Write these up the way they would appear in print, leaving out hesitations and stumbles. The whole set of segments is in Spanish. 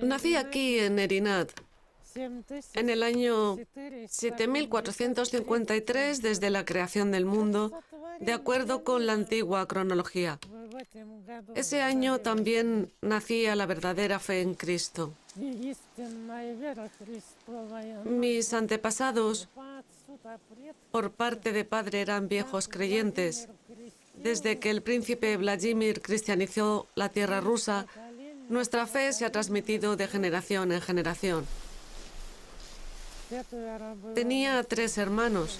Nací aquí en Erinat, en el año 7453 desde la creación del mundo, de acuerdo con la antigua cronología. Ese año también nacía la verdadera fe en Cristo. Mis antepasados, por parte de padre, eran viejos creyentes. Desde que el príncipe Vladimir cristianizó la tierra rusa, nuestra fe se ha transmitido de generación en generación. Tenía 3 hermanos.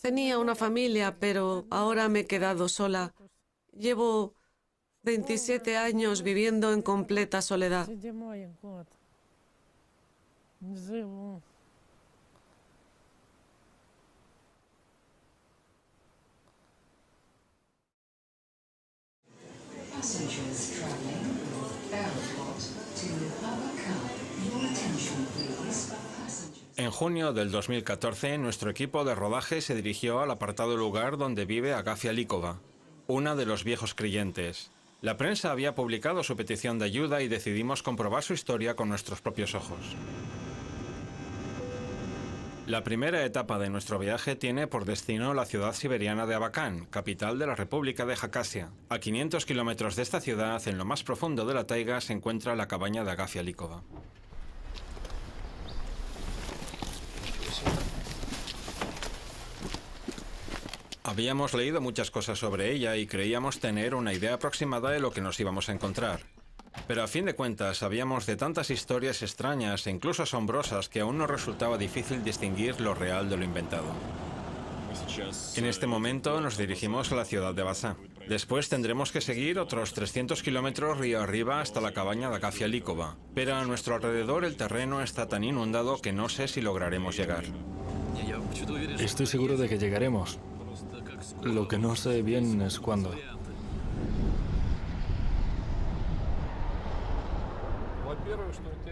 Tenía una familia, pero ahora me he quedado sola. Llevo 27 años viviendo en completa soledad. Passengers traveling with Aeroport to Abacan. Your attention, please. En junio del 2014, nuestro equipo de rodaje se dirigió al apartado lugar donde vive Agafia Líkova, una de los viejos creyentes. La prensa había publicado su petición de ayuda y decidimos comprobar su historia con nuestros propios ojos. La primera etapa de nuestro viaje tiene por destino la ciudad siberiana de Abacan, capital de la República de Jacasia. A 500 kilómetros de esta ciudad, en lo más profundo de la taiga, se encuentra la cabaña de Agafia Líkova. Habíamos leído muchas cosas sobre ella y creíamos tener una idea aproximada de lo que nos íbamos a encontrar. Pero a fin de cuentas sabíamos de tantas historias extrañas e incluso asombrosas que aún nos resultaba difícil distinguir lo real de lo inventado. En este momento nos dirigimos a la ciudad de Basá. Después tendremos que seguir otros 300 kilómetros río arriba hasta la cabaña de Agafia Líkova. Pero a nuestro alrededor el terreno está tan inundado que no sé si lograremos llegar. Estoy seguro de que llegaremos. Lo que no sé bien es cuándo.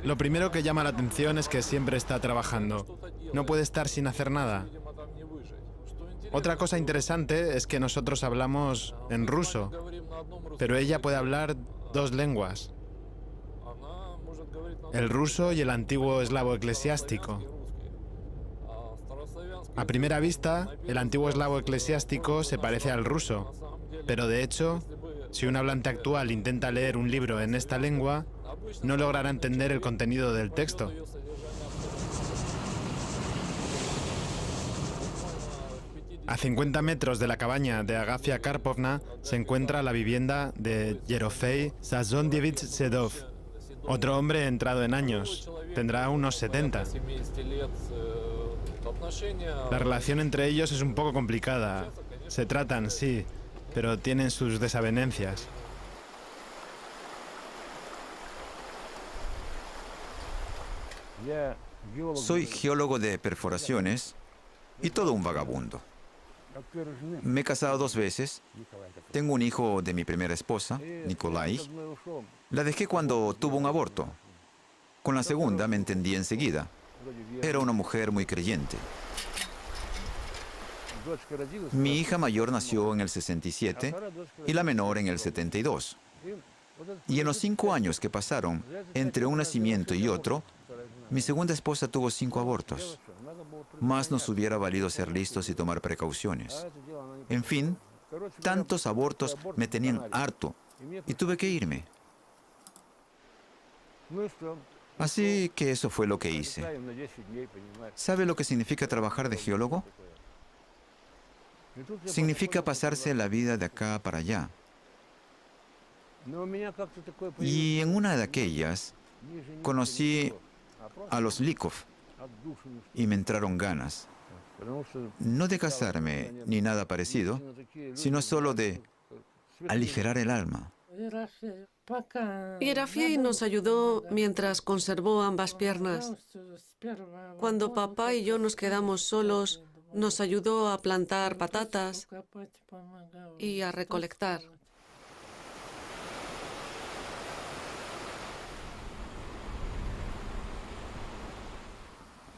Lo primero que llama la atención es que siempre está trabajando. No puede estar sin hacer nada. Otra cosa interesante es que nosotros hablamos en ruso, pero ella puede hablar 2 lenguas. El ruso y el antiguo eslavo eclesiástico. A primera vista, el antiguo eslavo eclesiástico se parece al ruso, pero de hecho, si un hablante actual intenta leer un libro en esta lengua, no logrará entender el contenido del texto. A 50 metros de la cabaña de Agafia Karpovna se encuentra la vivienda de Yerofei Sazondievich Sedov, otro hombre entrado en años, tendrá unos 70. La relación entre ellos es un poco complicada. Se tratan, sí, pero tienen sus desavenencias. Soy geólogo de perforaciones y todo un vagabundo. Me he casado 2 veces. Tengo un hijo de mi primera esposa, Nikolai. La dejé cuando tuvo un aborto. Con la segunda me entendí enseguida. Era una mujer muy creyente. Mi hija mayor nació en el 67 y la menor en el 72. Y en los 5 años que pasaron entre un nacimiento y otro, mi segunda esposa tuvo 5 abortos. Más nos hubiera valido ser listos y tomar precauciones. En fin, tantos abortos me tenían harto y tuve que irme. Así que eso fue lo que hice. ¿Sabe lo que significa trabajar de geólogo? Significa pasarse la vida de acá para allá. Y en una de aquellas conocí a los Líkov y me entraron ganas, no de casarme ni nada parecido, sino solo de aligerar el alma. Yerofei nos ayudó mientras conservó ambas piernas. Cuando papá y yo nos quedamos solos, nos ayudó a plantar patatas y a recolectar.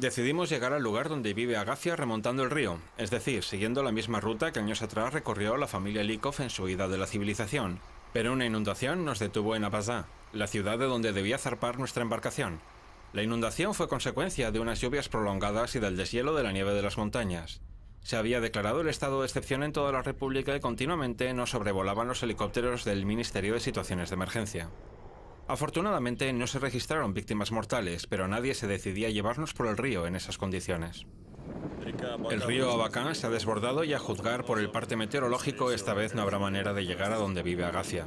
Decidimos llegar al lugar donde vive Agafia remontando el río, es decir, siguiendo la misma ruta que años atrás recorrió la familia Lykov en su huida de la civilización. Pero una inundación nos detuvo en Abazá, la ciudad de donde debía zarpar nuestra embarcación. La inundación fue consecuencia de unas lluvias prolongadas y del deshielo de la nieve de las montañas. Se había declarado el estado de excepción en toda la República y continuamente nos sobrevolaban los helicópteros del Ministerio de Situaciones de Emergencia. Afortunadamente no se registraron víctimas mortales, pero nadie se decidía a llevarnos por el río en esas condiciones. El río Abakán se ha desbordado y a juzgar por el parte meteorológico esta vez no habrá manera de llegar a donde vive Agafia.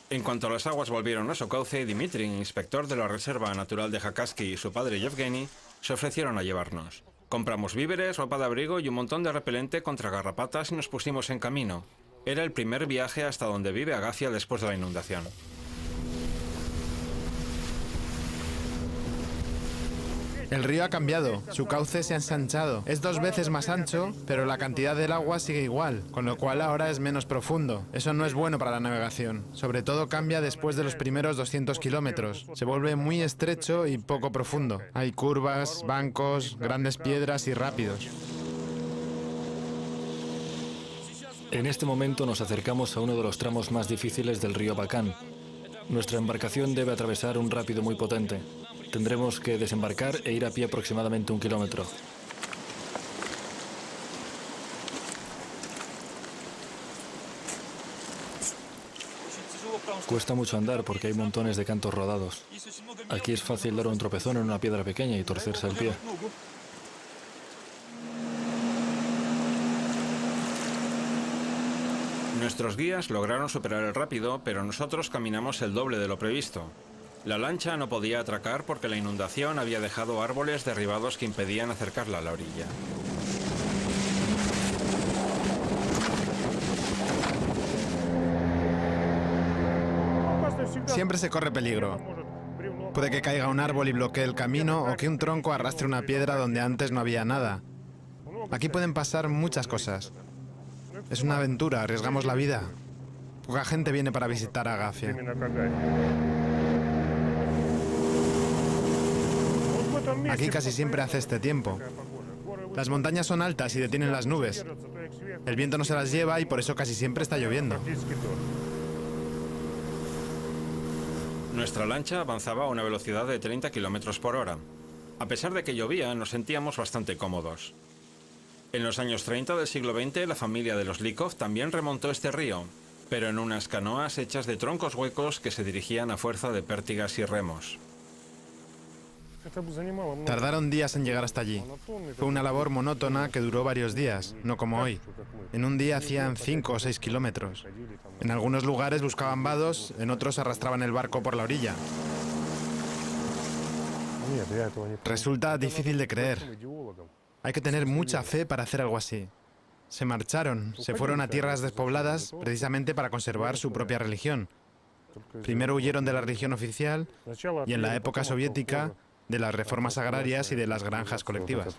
En cuanto las aguas volvieron a su cauce, Dimitri, inspector de la Reserva Natural de Jakaski, y su padre Yevgeny se ofrecieron a llevarnos. Compramos víveres, ropa de abrigo y un montón de repelente contra garrapatas y nos pusimos en camino. Era el primer viaje hasta donde vive Agafia después de la inundación. El río ha cambiado, su cauce se ha ensanchado. Es 2 veces más ancho, pero la cantidad del agua sigue igual, con lo cual ahora es menos profundo. Eso no es bueno para la navegación. Sobre todo cambia después de los primeros 200 kilómetros. Se vuelve muy estrecho y poco profundo. Hay curvas, bancos, grandes piedras y rápidos. En este momento nos acercamos a uno de los tramos más difíciles del río Abakán. Nuestra embarcación debe atravesar un rápido muy potente. Tendremos que desembarcar e ir a pie aproximadamente 1 kilómetro. Cuesta mucho andar porque hay montones de cantos rodados. Aquí es fácil dar un tropezón en una piedra pequeña y torcerse el pie. Nuestros guías lograron superar el rápido, pero nosotros caminamos el doble de lo previsto. La lancha no podía atracar porque la inundación había dejado árboles derribados que impedían acercarla a la orilla. Siempre se corre peligro. Puede que caiga un árbol y bloquee el camino o que un tronco arrastre una piedra donde antes no había nada. Aquí pueden pasar muchas cosas. Es una aventura, arriesgamos la vida. Poca gente viene para visitar a Agafia. Aquí casi siempre hace este tiempo. Las montañas son altas y detienen las nubes. El viento no se las lleva y por eso casi siempre está lloviendo. Nuestra lancha avanzaba a una velocidad de 30 kilómetros por hora. A pesar de que llovía, nos sentíamos bastante cómodos. En los años 30 del siglo XX, la familia de los Lykov también remontó este río, pero en unas canoas hechas de troncos huecos que se dirigían a fuerza de pértigas y remos. Tardaron días en llegar hasta allí. Fue una labor monótona que duró varios días, no como hoy. En un día hacían 5 o 6 kilómetros. En algunos lugares buscaban vados, en otros arrastraban el barco por la orilla. Resulta difícil de creer. Hay que tener mucha fe para hacer algo así. Se marcharon, se fueron a tierras despobladas precisamente para conservar su propia religión. Primero huyeron de la religión oficial y en la época soviética de las reformas agrarias y de las granjas colectivas.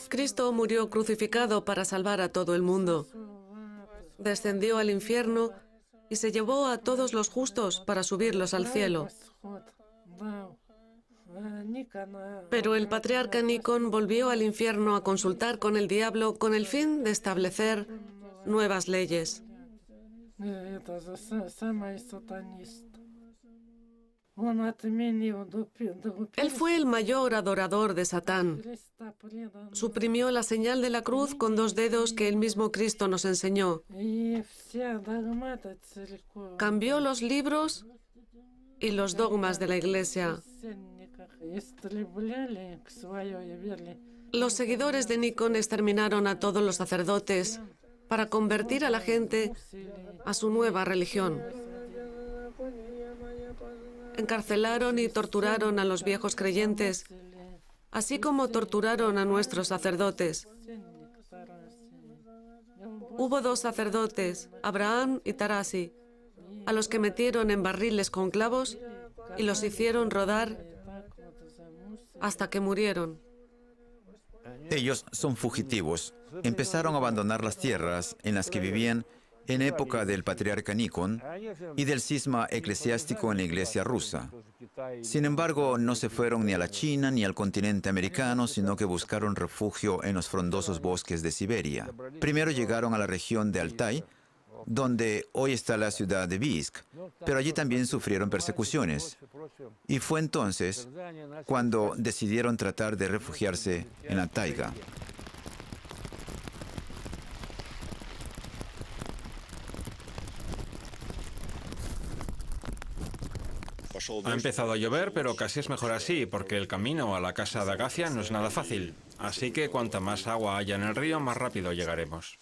Cristo murió crucificado para salvar a todo el mundo. Descendió al infierno y se llevó a todos los justos para subirlos al cielo. Pero el patriarca Nikon volvió al infierno a consultar con el diablo con el fin de establecer nuevas leyes. Él fue el mayor adorador de Satán. Suprimió la señal de la cruz con 2 dedos que el mismo Cristo nos enseñó. Cambió los libros y los dogmas de la Iglesia. Los seguidores de Nikon exterminaron a todos los sacerdotes para convertir a la gente a su nueva religión. Encarcelaron y torturaron a los viejos creyentes, así como torturaron a nuestros sacerdotes. Hubo 2 sacerdotes, Abraham y Tarasi, a los que metieron en barriles con clavos y los hicieron rodar hasta que murieron. Ellos son fugitivos. Empezaron a abandonar las tierras en las que vivían en época del patriarca Nikon y del cisma eclesiástico en la iglesia rusa. Sin embargo, no se fueron ni a la China ni al continente americano, sino que buscaron refugio en los frondosos bosques de Siberia. Primero llegaron a la región de Altai, donde hoy está la ciudad de Biysk, pero allí también sufrieron persecuciones. Y fue entonces cuando decidieron tratar de refugiarse en la taiga. Ha empezado a llover, pero casi es mejor así, porque el camino a la casa de Agacia no es nada fácil. Así que cuanta más agua haya en el río, más rápido llegaremos.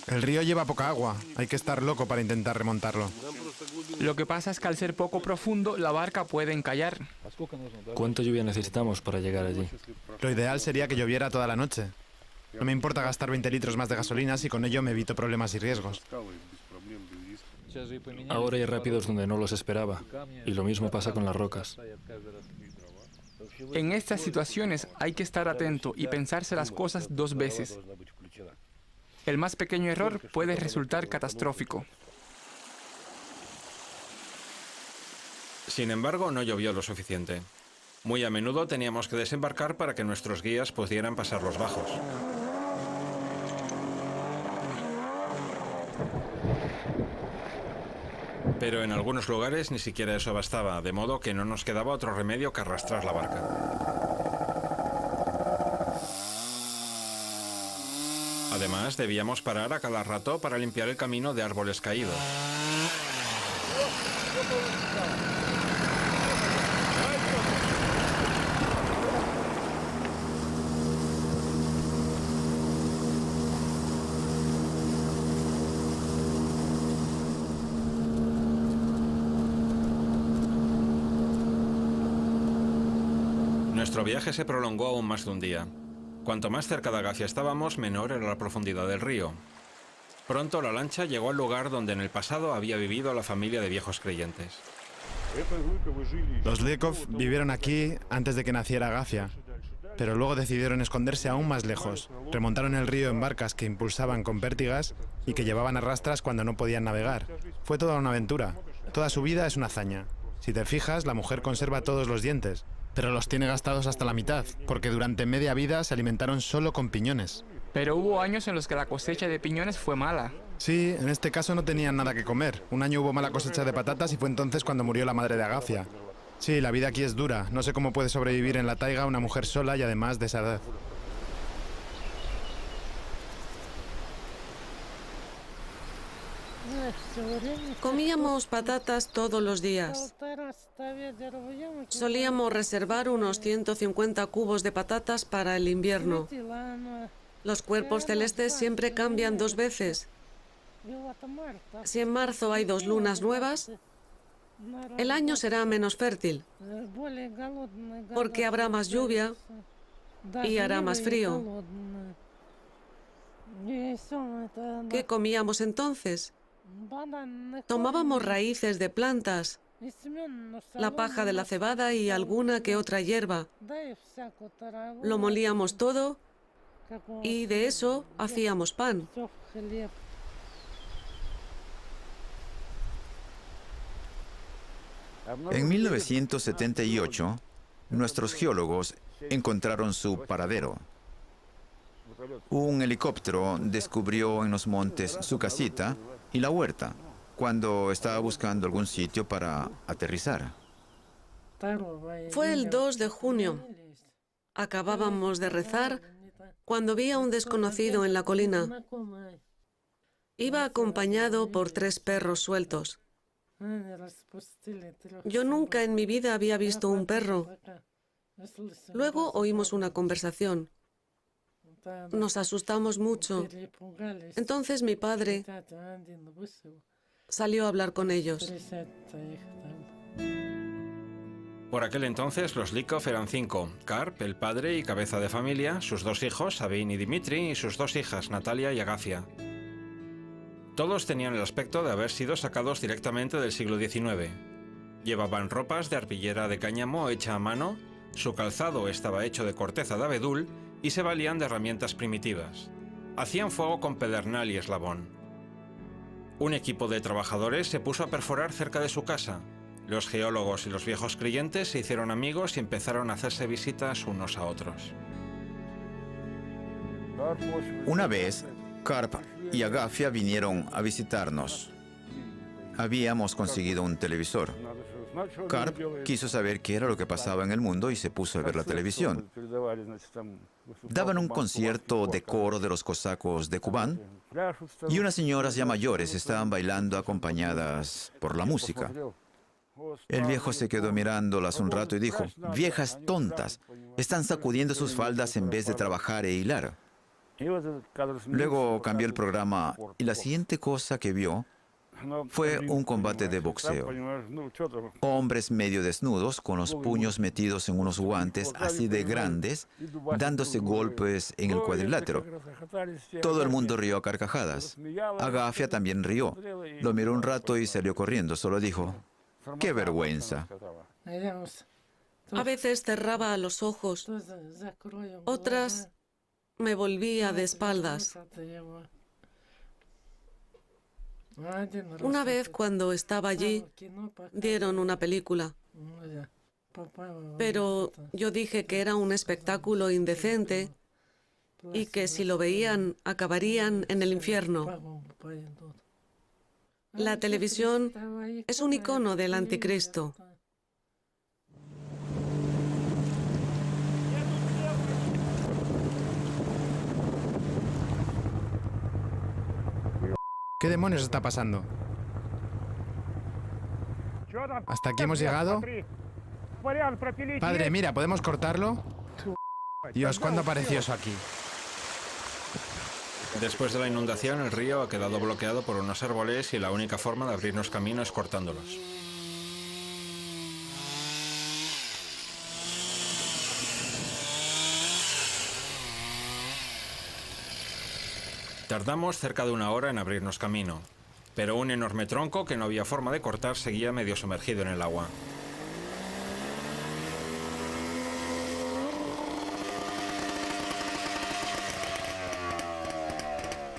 El río lleva poca agua. Hay que estar loco para intentar remontarlo. Lo que pasa es que al ser poco profundo, la barca puede encallar. ¿Cuánta lluvia necesitamos para llegar allí? Lo ideal sería que lloviera toda la noche. No me importa gastar 20 litros más de gasolina si con ello me evito problemas y riesgos. Ahora hay rápidos donde no los esperaba, y lo mismo pasa con las rocas. En estas situaciones hay que estar atento y pensarse las cosas 2 veces. El más pequeño error puede resultar catastrófico. Sin embargo, no llovió lo suficiente. Muy a menudo teníamos que desembarcar para que nuestros guías pudieran pasar los bajos. Pero en algunos lugares ni siquiera eso bastaba, de modo que no nos quedaba otro remedio que arrastrar la barca. Además, debíamos parar a cada rato para limpiar el camino de árboles caídos. Nuestro viaje se prolongó aún más de un día. Cuanto más cerca de Agacia estábamos, menor era la profundidad del río. Pronto la lancha llegó al lugar donde en el pasado había vivido la familia de viejos creyentes. Los Lekov vivieron aquí antes de que naciera Agacia, pero luego decidieron esconderse aún más lejos. Remontaron el río en barcas que impulsaban con pértigas y que llevaban a rastras cuando no podían navegar. Fue toda una aventura. Toda su vida es una hazaña. Si te fijas, la mujer conserva todos los dientes, pero los tiene gastados hasta la mitad, porque durante media vida se alimentaron solo con piñones. Pero hubo años en los que la cosecha de piñones fue mala. Sí, en este caso no tenían nada que comer. Un año hubo mala cosecha de patatas y fue entonces cuando murió la madre de Agacia. Sí, la vida aquí es dura. No sé cómo puede sobrevivir en la taiga una mujer sola y además de esa edad. Comíamos patatas todos los días. Solíamos reservar unos 150 cubos de patatas para el invierno. Los cuerpos celestes siempre cambian 2 veces. Si en marzo hay 2 lunas nuevas, el año será menos fértil, porque habrá más lluvia y hará más frío. ¿Qué comíamos entonces? Tomábamos raíces de plantas, la paja de la cebada y alguna que otra hierba. Lo molíamos todo y de eso hacíamos pan. En 1978, nuestros geólogos encontraron su paradero. Un helicóptero descubrió en los montes su casita y la huerta cuando estaba buscando algún sitio para aterrizar. Fue el 2 de junio. Acabábamos de rezar cuando vi a un desconocido en la colina. Iba acompañado por 3 perros sueltos. Yo nunca en mi vida había visto un perro. Luego oímos una conversación. Nos asustamos mucho. Entonces mi padre salió a hablar con ellos. Por aquel entonces los Likov eran 5. Karp, el padre y cabeza de familia, sus 2 hijos, Sabin y Dmitri, y sus 2 hijas, Natalia y Agacia. Todos tenían el aspecto de haber sido sacados directamente del siglo XIX. Llevaban ropas de arpillera de cáñamo hecha a mano, su calzado estaba hecho de corteza de abedul y se valían de herramientas primitivas. Hacían fuego con pedernal y eslabón. Un equipo de trabajadores se puso a perforar cerca de su casa. Los geólogos y los viejos creyentes se hicieron amigos y empezaron a hacerse visitas unos a otros. Una vez, Karp y Agafia vinieron a visitarnos. Habíamos conseguido un televisor. Karp quiso saber qué era lo que pasaba en el mundo y se puso a ver la televisión. Daban un concierto de coro de los cosacos de Kubán y unas señoras ya mayores estaban bailando acompañadas por la música. El viejo se quedó mirándolas un rato y dijo: «Viejas tontas, están sacudiendo sus faldas en vez de trabajar e hilar». Luego cambió el programa y la siguiente cosa que vio fue un combate de boxeo. Hombres medio desnudos, con los puños metidos en unos guantes así de grandes, dándose golpes en el cuadrilátero. Todo el mundo rió a carcajadas. Agafia también rió. Lo miró un rato y salió corriendo. Solo dijo: «¡Qué vergüenza!». A veces cerraba los ojos, otras me volvía de espaldas. Una vez, cuando estaba allí, dieron una película. Pero yo dije que era un espectáculo indecente y que si lo veían, acabarían en el infierno. La televisión es un icono del anticristo. ¿Qué demonios está pasando? ¿Hasta aquí hemos llegado? Padre, mira, ¿podemos cortarlo? Dios, ¿cuándo apareció eso aquí? Después de la inundación, el río ha quedado bloqueado por unos árboles y la única forma de abrirnos camino es cortándolos. Tardamos cerca de 1 hora en abrirnos camino, pero un enorme tronco que no había forma de cortar seguía medio sumergido en el agua.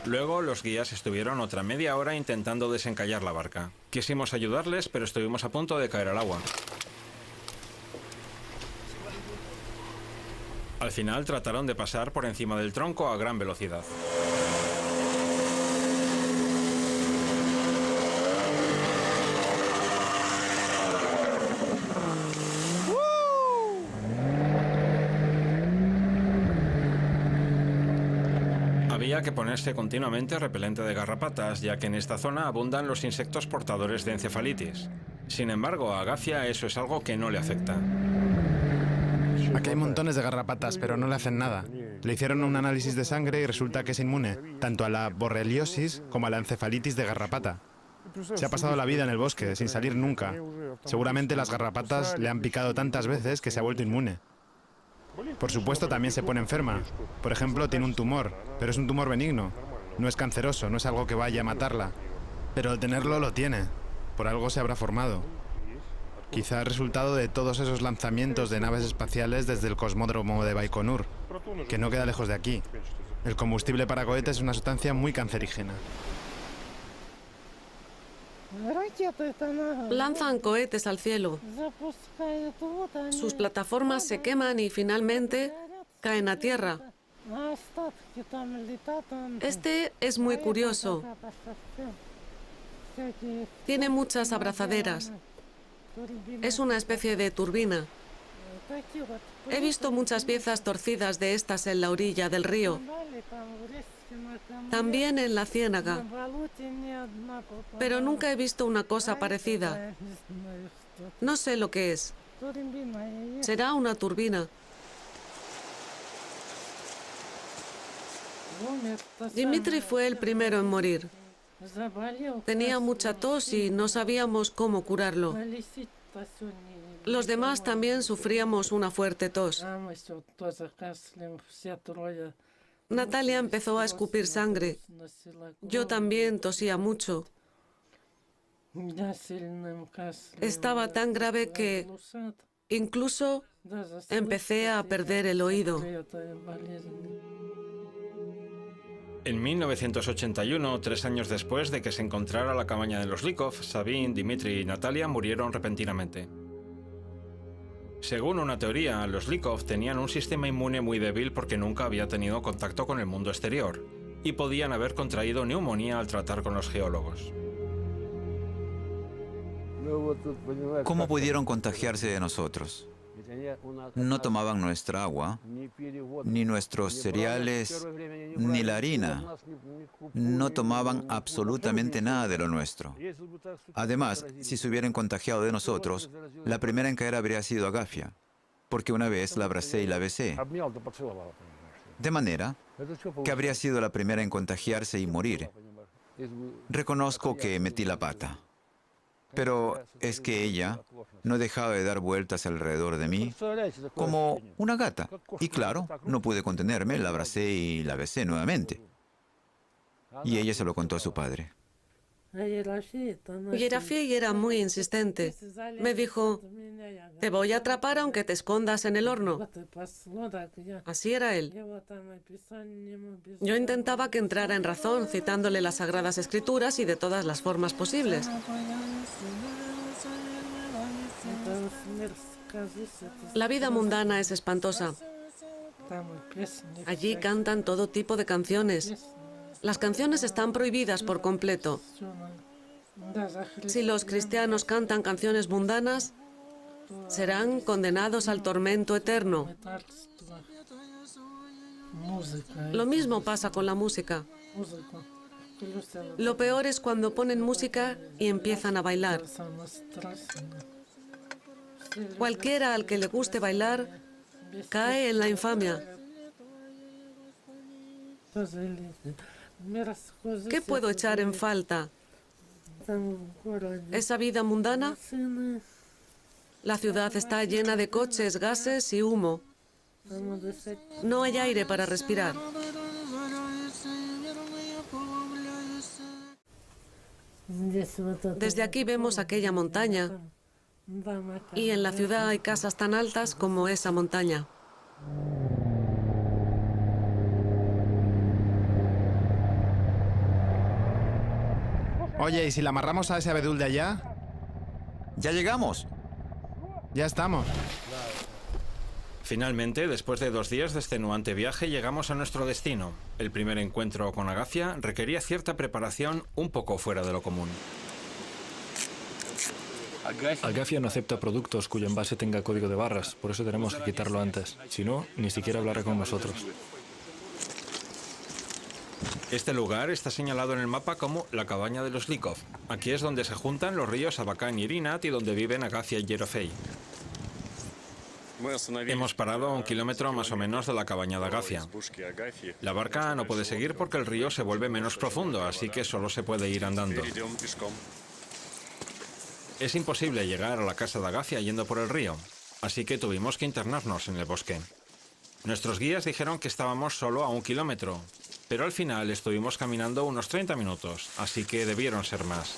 Luego los guías estuvieron otra media hora intentando desencallar la barca. Quisimos ayudarles, pero estuvimos a punto de caer al agua. Al final trataron de pasar por encima del tronco a gran velocidad. Había que ponerse continuamente repelente de garrapatas, ya que en esta zona abundan los insectos portadores de encefalitis. Sin embargo, a Agafia eso es algo que no le afecta. Aquí hay montones de garrapatas, pero no le hacen nada. Le hicieron un análisis de sangre y resulta que es inmune, tanto a la borreliosis como a la encefalitis de garrapata. Se ha pasado la vida en el bosque, sin salir nunca. Seguramente las garrapatas le han picado tantas veces que se ha vuelto inmune. Por supuesto, también se pone enferma. Por ejemplo, tiene un tumor, pero es un tumor benigno. No es canceroso, no es algo que vaya a matarla. Pero al tenerlo, lo tiene. Por algo se habrá formado. Quizá resultado de todos esos lanzamientos de naves espaciales desde el cosmódromo de Baikonur, que no queda lejos de aquí. El combustible para cohetes es una sustancia muy cancerígena. Lanzan cohetes al cielo. Sus plataformas se queman y finalmente caen a tierra. Este es muy curioso. Tiene muchas abrazaderas. Es una especie de turbina. He visto muchas piezas torcidas de estas en la orilla del río. También en la ciénaga. Pero nunca he visto una cosa parecida. No sé lo que es. Será una turbina. Dmitri fue el primero en morir. Tenía mucha tos y no sabíamos cómo curarlo. Los demás también sufríamos una fuerte tos. Natalia empezó a escupir sangre. Yo también tosía mucho. Estaba tan grave que incluso empecé a perder el oído. En 1981, 3 años después de que se encontrara la cabaña de los Lykov, Sabine, Dmitri y Natalia murieron repentinamente. Según una teoría, los Lykov tenían un sistema inmune muy débil porque nunca había tenido contacto con el mundo exterior y podían haber contraído neumonía al tratar con los geólogos. ¿Cómo pudieron contagiarse de nosotros? No tomaban nuestra agua, ni nuestros cereales, ni la harina. No tomaban absolutamente nada de lo nuestro. Además, si se hubieran contagiado de nosotros, la primera en caer habría sido Agafia, porque una vez la abracé y la besé. De manera que habría sido la primera en contagiarse y morir. Reconozco que metí la pata. Pero es que ella no dejaba de dar vueltas alrededor de mí como una gata. Y claro, no pude contenerme, la abracé y la besé nuevamente. Y ella se lo contó a su padre. Yerafei era muy insistente. Me dijo, te voy a atrapar aunque te escondas en el horno. Así era él. Yo intentaba que entrara en razón, citándole las Sagradas Escrituras y de todas las formas posibles. La vida mundana es espantosa. Allí cantan todo tipo de canciones. Las canciones están prohibidas por completo. Si los cristianos cantan canciones mundanas, serán condenados al tormento eterno. Lo mismo pasa con la música. Lo peor es cuando ponen música y empiezan a bailar. Cualquiera al que le guste bailar cae en la infamia. ¿Qué puedo echar en falta? ¿Esa vida mundana? La ciudad está llena de coches, gases y humo. No hay aire para respirar. Desde aquí vemos aquella montaña. Y en la ciudad hay casas tan altas como esa montaña. Oye, ¿y si la amarramos a ese abedul de allá? ¡Ya llegamos! Ya estamos. Finalmente, después de 2 días de extenuante viaje, llegamos a nuestro destino. El primer encuentro con Agafia requería cierta preparación un poco fuera de lo común. Agafia no acepta productos cuyo envase tenga código de barras, por eso tenemos que quitarlo antes. Si no, ni siquiera hablará con nosotros. Este lugar está señalado en el mapa como la cabaña de los Lykov. Aquí es donde se juntan los ríos Abakan y Irinat y donde viven Agafia y Yerofei. Hemos parado a 1 kilómetro más o menos de la cabaña de Agafia. La barca no puede seguir porque el río se vuelve menos profundo, así que solo se puede ir andando. Es imposible llegar a la casa de Agafia yendo por el río, así que tuvimos que internarnos en el bosque. Nuestros guías dijeron que estábamos solo a 1 kilómetro, pero al final estuvimos caminando unos 30 minutos, así que debieron ser más.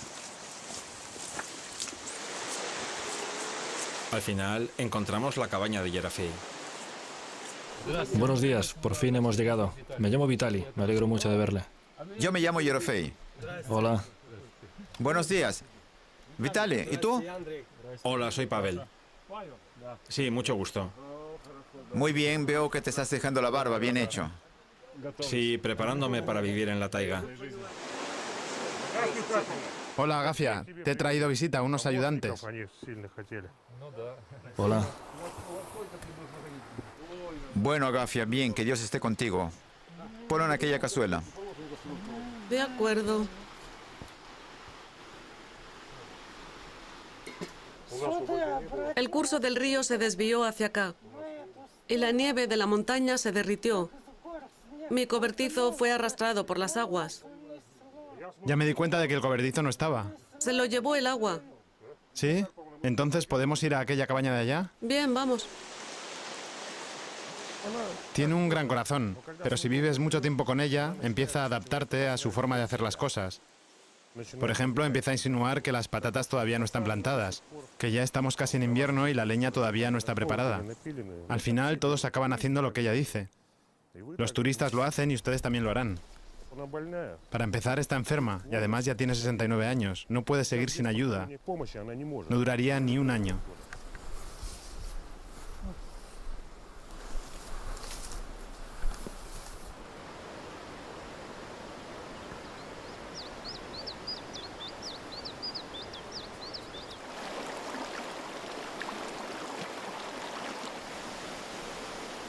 Al final encontramos la cabaña de Yerafei. Buenos días, por fin hemos llegado. Me llamo Vitali, me alegro mucho de verle. Yo me llamo Yerofei. Hola. Buenos días. Vitali, ¿y tú? Hola, soy Pavel. Sí, mucho gusto. Muy bien, veo que te estás dejando la barba, bien hecho. Sí, preparándome para vivir en la taiga. Hola, Agafia. Te he traído visita, unos ayudantes. Hola. Bueno, Agafia, bien, que Dios esté contigo. Ponlo en aquella cazuela. De acuerdo. El curso del río se desvió hacia acá y la nieve de la montaña se derritió. Mi cobertizo fue arrastrado por las aguas. Ya me di cuenta de que el cobertizo no estaba. Se lo llevó el agua. ¿Sí? ¿Entonces podemos ir a aquella cabaña de allá? Bien, vamos. Tiene un gran corazón, pero si vives mucho tiempo con ella, empieza a adaptarte a su forma de hacer las cosas. Por ejemplo, empieza a insinuar que las patatas todavía no están plantadas, que ya estamos casi en invierno y la leña todavía no está preparada. Al final, todos acaban haciendo lo que ella dice. Los turistas lo hacen y ustedes también lo harán. Para empezar, está enferma y además ya tiene 69 años. No puede seguir sin ayuda. No duraría ni un año.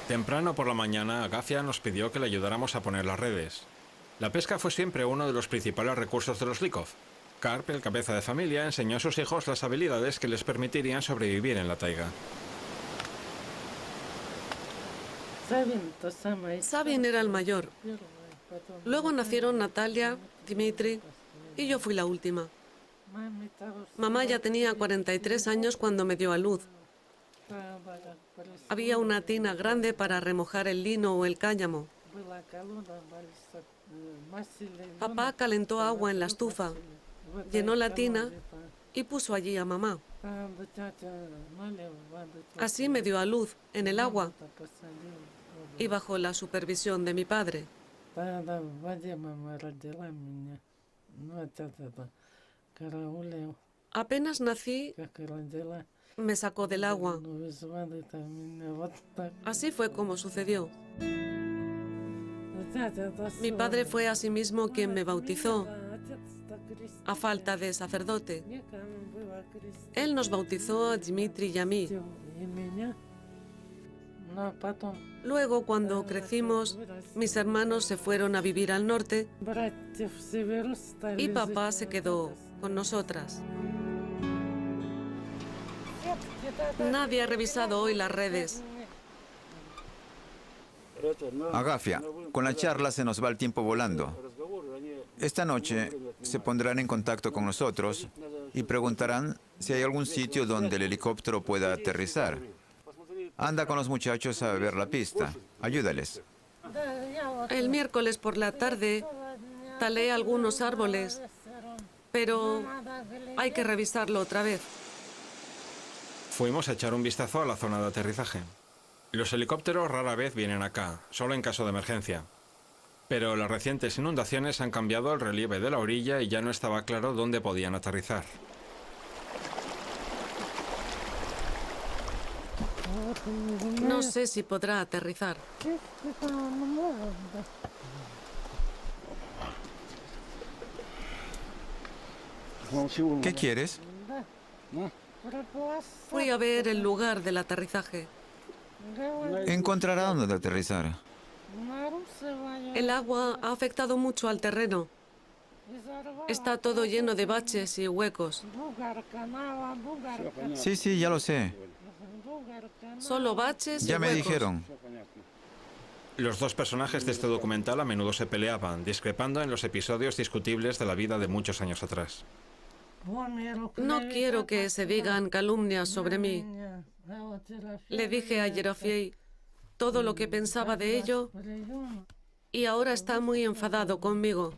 Temprano por la mañana, Agafia nos pidió que le ayudáramos a poner las redes. La pesca fue siempre uno de los principales recursos de los Lykov. Karp, el cabeza de familia, enseñó a sus hijos las habilidades que les permitirían sobrevivir en la taiga. Sabin era el mayor. Luego nacieron Natalia, Dmitri y yo fui la última. Mamá ya tenía 43 años cuando me dio a luz. Había una tina grande para remojar el lino o el cáñamo. Papá calentó agua en la estufa, llenó la tina y puso allí a mamá. Así me dio a luz, en el agua, y bajo la supervisión de mi padre. Apenas nací, me sacó del agua. Así fue como sucedió. Mi padre fue asimismo quien me bautizó, a falta de sacerdote. Él nos bautizó a Dmitri y a mí. Luego, cuando crecimos, mis hermanos se fueron a vivir al norte y papá se quedó con nosotras. Nadie ha revisado hoy las redes. Agafia, con la charla se nos va el tiempo volando. Esta noche se pondrán en contacto con nosotros y preguntarán si hay algún sitio donde el helicóptero pueda aterrizar. Anda con los muchachos a ver la pista. Ayúdales. El miércoles por la tarde talé algunos árboles, pero hay que revisarlo otra vez. Fuimos a echar un vistazo a la zona de aterrizaje. Los helicópteros rara vez vienen acá, solo en caso de emergencia. Pero las recientes inundaciones han cambiado el relieve de la orilla y ya no estaba claro dónde podían aterrizar. No sé si podrá aterrizar. ¿Qué quieres? Fui a ver el lugar del aterrizaje. Encontrará dónde aterrizar. El agua ha afectado mucho al terreno. Está todo lleno de baches y huecos. Sí, ya lo sé. Solo baches y Ya me huecos. dijeron. Los dos personajes de este documental a menudo se peleaban, discrepando en los episodios discutibles de la vida de muchos años atrás. No quiero que se digan calumnias sobre mí. Le dije a Yerofiei todo lo que pensaba de ello y ahora está muy enfadado conmigo.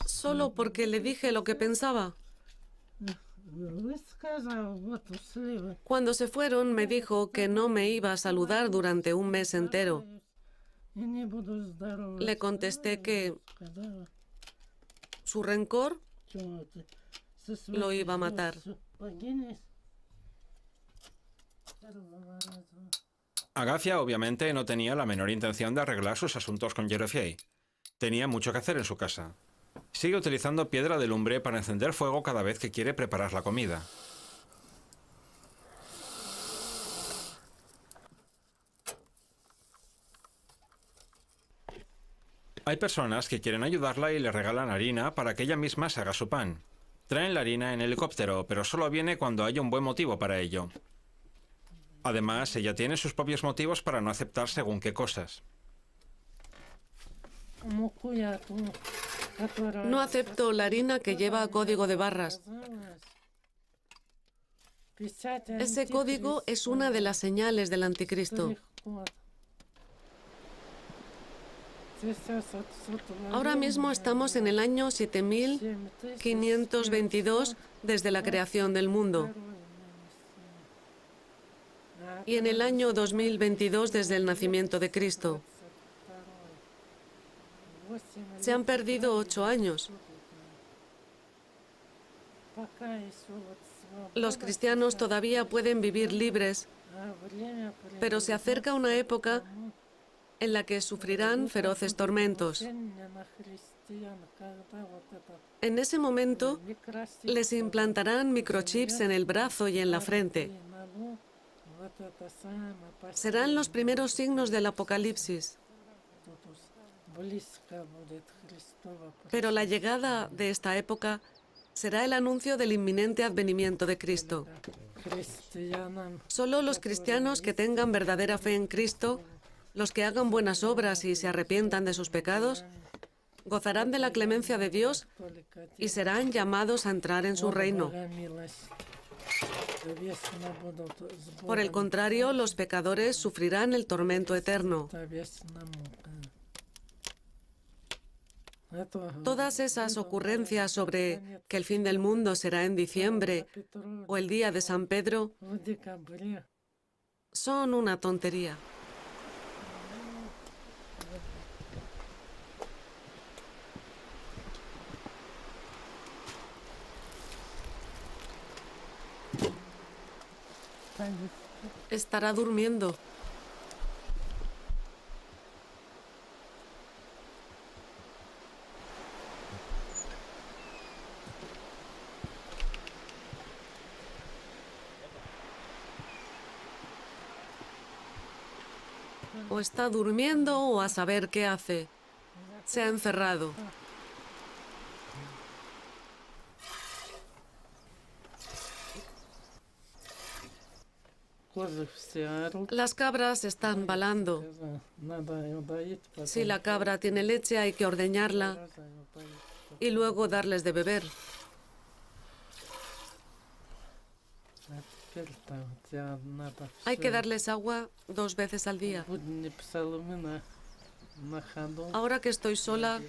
Solo porque le dije lo que pensaba. Cuando se fueron me dijo que no me iba a saludar durante un mes entero. Le contesté que su rencor lo iba a matar. Agafia obviamente no tenía la menor intención de arreglar sus asuntos con Yerofiei. Tenía mucho que hacer en su casa. Sigue utilizando piedra de lumbre para encender fuego cada vez que quiere preparar la comida. Hay personas que quieren ayudarla y le regalan harina para que ella misma se haga su pan. Traen la harina en helicóptero, pero solo viene cuando haya un buen motivo para ello. Además, ella tiene sus propios motivos para no aceptar según qué cosas. No acepto la harina que lleva código de barras. Ese código es una de las señales del anticristo. Ahora mismo estamos en el año 7522 desde la creación del mundo y en el año 2022 desde el nacimiento de Cristo. Se han perdido 8 años. Los cristianos todavía pueden vivir libres, pero se acerca una época en la que sufrirán feroces tormentos. En ese momento, les implantarán microchips en el brazo y en la frente. Serán los primeros signos del Apocalipsis. Pero la llegada de esta época será el anuncio del inminente advenimiento de Cristo. Solo los cristianos que tengan verdadera fe en Cristo, los que hagan buenas obras y se arrepientan de sus pecados, gozarán de la clemencia de Dios y serán llamados a entrar en su reino. Por el contrario, los pecadores sufrirán el tormento eterno. Todas esas ocurrencias sobre que el fin del mundo será en diciembre o el día de San Pedro son una tontería. Estará durmiendo. O está durmiendo o a saber qué hace. Se ha encerrado. Las cabras están balando. Si la cabra tiene leche, hay que ordeñarla y luego darles de beber. Hay que darles agua 2 veces al día. Ahora que estoy sola,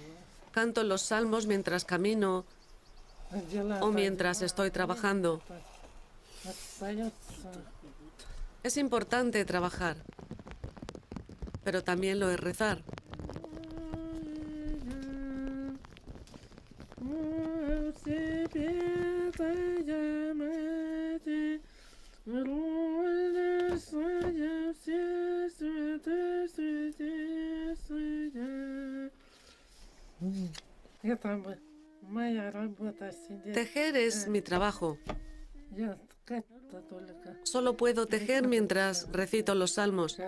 canto los salmos mientras camino o mientras estoy trabajando. Es importante trabajar, pero también lo es rezar. Tejer es mi trabajo. Solo puedo tejer mientras recito los salmos.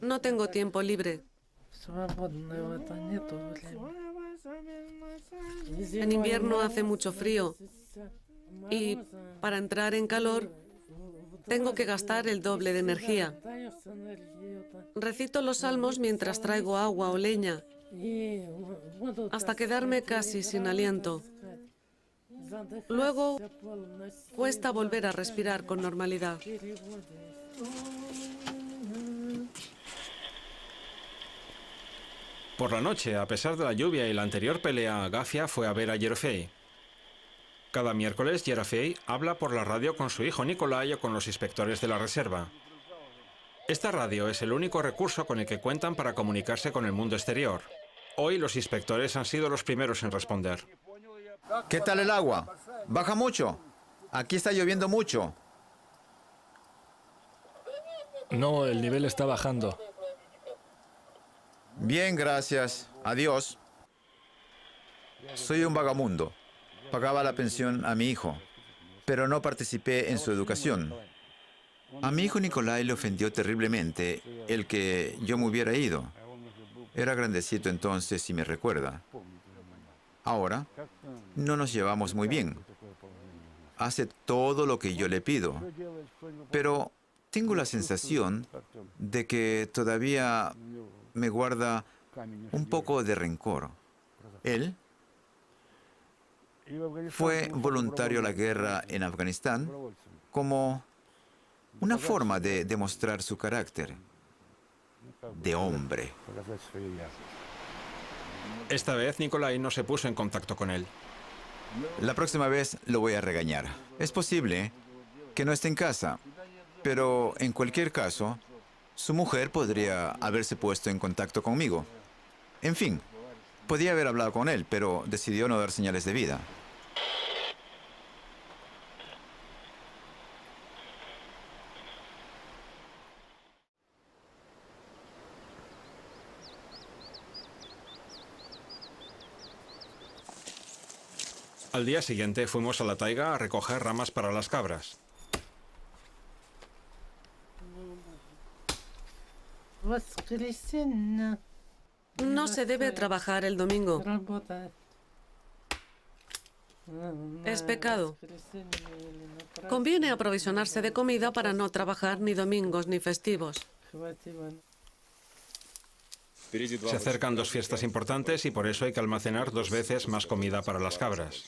No tengo tiempo libre. En invierno hace mucho frío y para entrar en calor tengo que gastar el doble de energía. Recito los salmos mientras traigo agua o leña, hasta quedarme casi sin aliento. Luego cuesta volver a respirar con normalidad. Por la noche, a pesar de la lluvia y la anterior pelea, Gafia fue a ver a Yerofei. Cada miércoles, Yerofei habla por la radio con su hijo Nicolai o con los inspectores de la reserva. Esta radio es el único recurso con el que cuentan para comunicarse con el mundo exterior. Hoy los inspectores han sido los primeros en responder. ¿Qué tal el agua? ¿Baja mucho? Aquí está lloviendo mucho. No, el nivel está bajando. Bien, gracias. Adiós. Soy un vagamundo. Pagaba la pensión a mi hijo, pero no participé en su educación. A mi hijo Nicolai le ofendió terriblemente el que yo me hubiera ido. Era grandecito entonces, si me recuerda. Ahora, no nos llevamos muy bien. Hace todo lo que yo le pido, pero tengo la sensación de que todavía me guarda un poco de rencor. Él Fue voluntario a la guerra en Afganistán como una forma de demostrar su carácter de hombre. Esta vez Nikolai no se puso en contacto con él. La próxima vez lo voy a regañar. Es posible que no esté en casa, pero en cualquier caso, su mujer podría haberse puesto en contacto conmigo. En fin, podía haber hablado con él, pero decidió no dar señales de vida. Al día siguiente fuimos a la taiga a recoger ramas para las cabras. No se debe trabajar el domingo. Es pecado. Conviene aprovisionarse de comida para no trabajar ni domingos ni festivos. Se acercan dos fiestas importantes y por eso hay que almacenar 2 veces más comida para las cabras.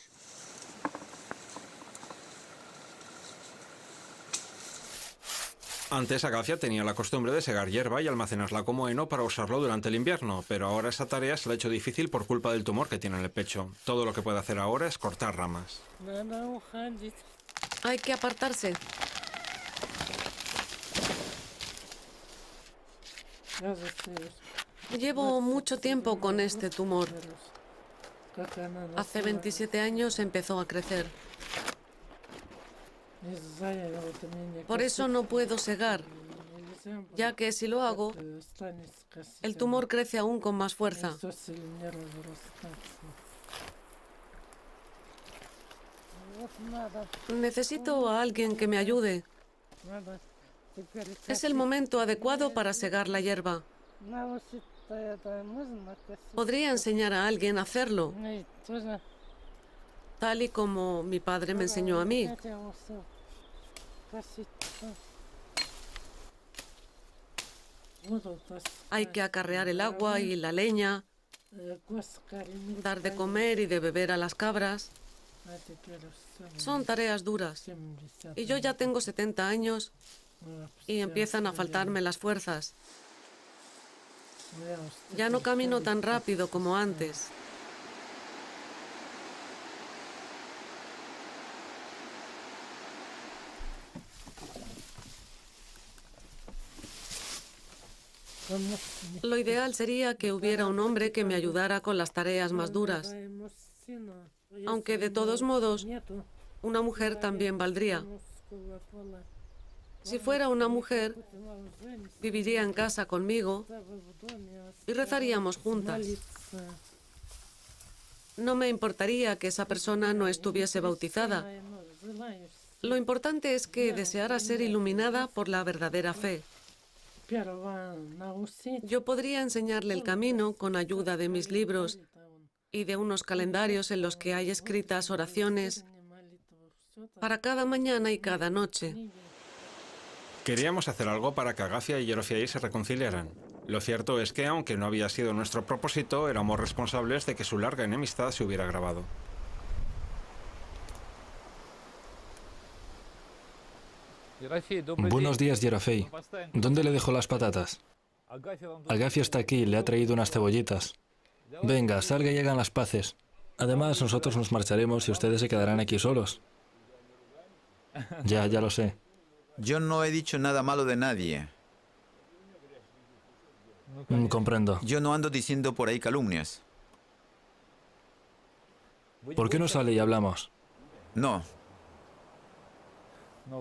Antes Agafia tenía la costumbre de segar hierba y almacenarla como heno para usarlo durante el invierno, pero ahora esa tarea se le ha hecho difícil por culpa del tumor que tiene en el pecho. Todo lo que puede hacer ahora es cortar ramas. Hay que apartarse. Llevo mucho tiempo con este tumor. Hace 27 años empezó a crecer. Por eso no puedo segar, ya que si lo hago, el tumor crece aún con más fuerza. Necesito a alguien que me ayude. Es el momento adecuado para segar la hierba. Podría enseñar a alguien a hacerlo, tal y como mi padre me enseñó a mí. Hay que acarrear el agua y la leña, dar de comer y de beber a las cabras. Son tareas duras. Y yo ya tengo 70 años y empiezan a faltarme las fuerzas. Ya no camino tan rápido como antes. Lo ideal sería que hubiera un hombre que me ayudara con las tareas más duras. Aunque de todos modos, una mujer también valdría. Si fuera una mujer, viviría en casa conmigo y rezaríamos juntas. No me importaría que esa persona no estuviese bautizada. Lo importante es que deseara ser iluminada por la verdadera fe. Yo podría enseñarle el camino con ayuda de mis libros y de unos calendarios en los que hay escritas oraciones para cada mañana y cada noche. Queríamos hacer algo para que Agafia y Yerofiai se reconciliaran. Lo cierto es que, aunque no había sido nuestro propósito, éramos responsables de que su larga enemistad se hubiera agravado. Buenos días, Yerofei. ¿Dónde le dejo las patatas? Agafia está aquí, le ha traído unas cebollitas. Venga, salga y hagan las paces. Además, nosotros nos marcharemos y ustedes se quedarán aquí solos. Ya lo sé. Yo no he dicho nada malo de nadie. Comprendo. Yo no ando diciendo por ahí calumnias. ¿Por qué no sale y hablamos? No.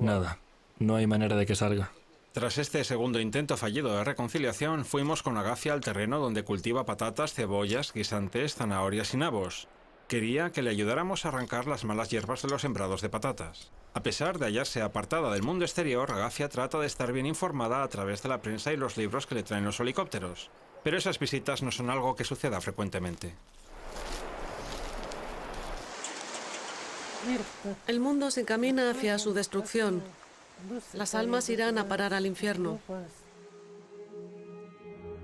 Nada. No hay manera de que salga. Tras este segundo intento fallido de reconciliación, fuimos con Agafia al terreno donde cultiva patatas, cebollas, guisantes, zanahorias y nabos. Quería que le ayudáramos a arrancar las malas hierbas de los sembrados de patatas. A pesar de hallarse apartada del mundo exterior, Agafia trata de estar bien informada a través de la prensa y los libros que le traen los helicópteros. Pero esas visitas no son algo que suceda frecuentemente. El mundo se encamina hacia su destrucción. Las almas irán a parar al infierno.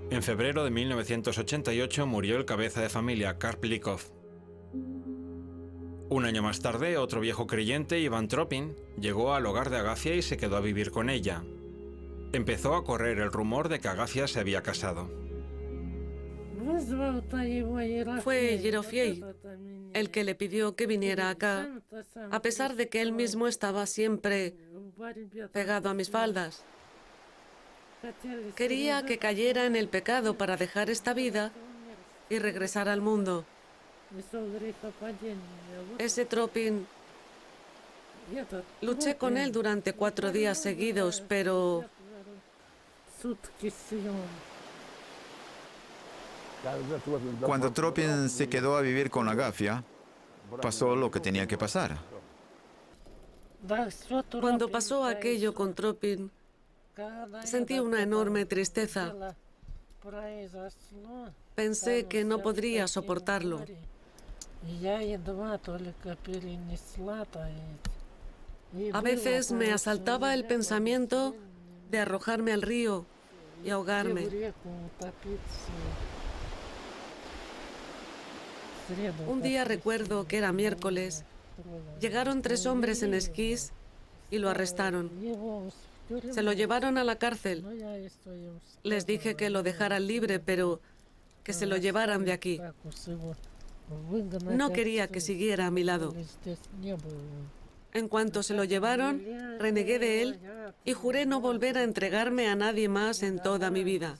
En febrero de 1988 murió el cabeza de familia, Karp Likov. Un año más tarde, otro viejo creyente, Iván Tropin, llegó al hogar de Agafia y se quedó a vivir con ella. Empezó a correr el rumor de que Agafia se había casado. Fue Yerofiei el que le pidió que viniera acá, a pesar de que él mismo estaba siempre pegado a mis faldas. Quería que cayera en el pecado para dejar esta vida y regresar al mundo. Ese Tropin, luché con él durante 4 días seguidos, pero Cuando Tropin se quedó a vivir con Agafia, pasó lo que tenía que pasar. cuando pasó aquello con Tropin, sentí una enorme tristeza. Pensé que no podría soportarlo. A veces me asaltaba el pensamiento de arrojarme al río y ahogarme. Un día recuerdo que era miércoles. Llegaron 3 hombres en esquís y lo arrestaron. Se lo llevaron a la cárcel. Les dije que lo dejaran libre, pero que se lo llevaran de aquí. No quería que siguiera a mi lado. En cuanto se lo llevaron, renegué de él y juré no volver a entregarme a nadie más en toda mi vida.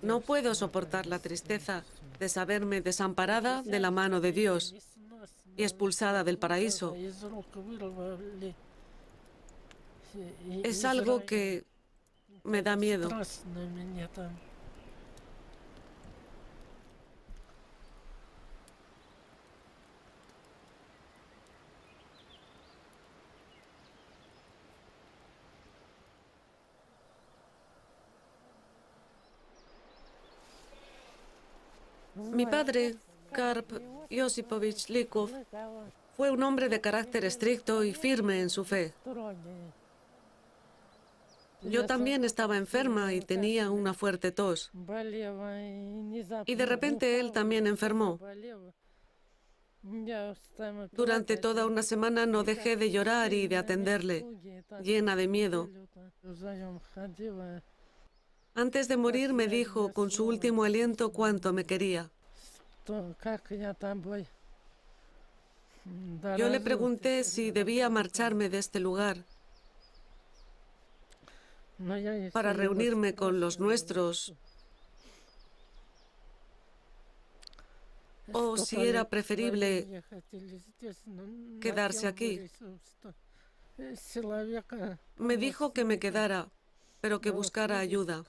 No puedo soportar la tristeza de saberme desamparada de la mano de Dios y expulsada del paraíso. Es algo que me da miedo. Mi padre, Karp Josipovich Likov, fue un hombre de carácter estricto y firme en su fe. Yo también estaba enferma y tenía una fuerte tos. Y de repente él también enfermó. Durante toda una semana no dejé de llorar y de atenderle, llena de miedo. Antes de morir me dijo con su último aliento cuánto me quería. Yo le pregunté si debía marcharme de este lugar para reunirme con los nuestros o si era preferible quedarse aquí. Me dijo que me quedara, pero que buscara ayuda.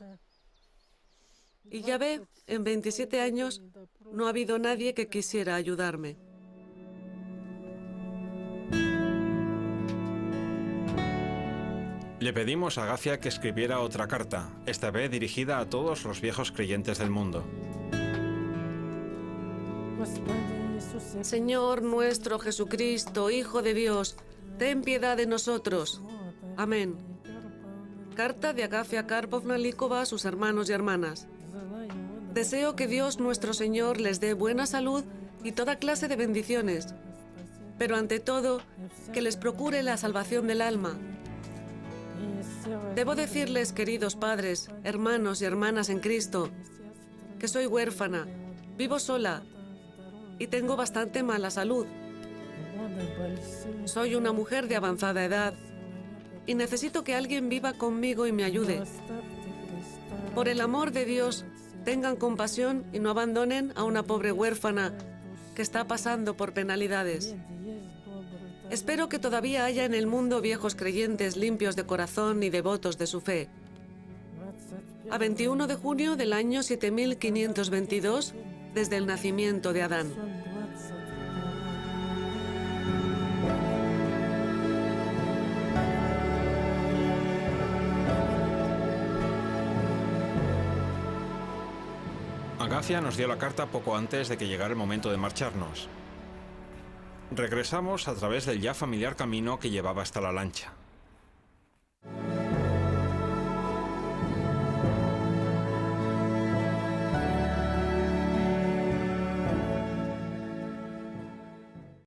Y ya ve, en 27 años no ha habido nadie que quisiera ayudarme. Le pedimos a Agafia que escribiera otra carta, esta vez dirigida a todos los viejos creyentes del mundo. Señor nuestro Jesucristo, Hijo de Dios, ten piedad de nosotros. Amén. Carta de Agafia Karpovna Likova a sus hermanos y hermanas. Deseo que Dios nuestro Señor les dé buena salud y toda clase de bendiciones, pero ante todo, que les procure la salvación del alma. Debo decirles, queridos padres, hermanos y hermanas en Cristo, que soy huérfana, vivo sola y tengo bastante mala salud. Soy una mujer de avanzada edad y necesito que alguien viva conmigo y me ayude. Por el amor de Dios, tengan compasión y no abandonen a una pobre huérfana que está pasando por penalidades. Espero que todavía haya en el mundo viejos creyentes limpios de corazón y devotos de su fe. A 21 de junio del año 7522, desde el nacimiento de Adán. Agafia nos dio la carta poco antes de que llegara el momento de marcharnos. Regresamos a través del ya familiar camino que llevaba hasta la lancha.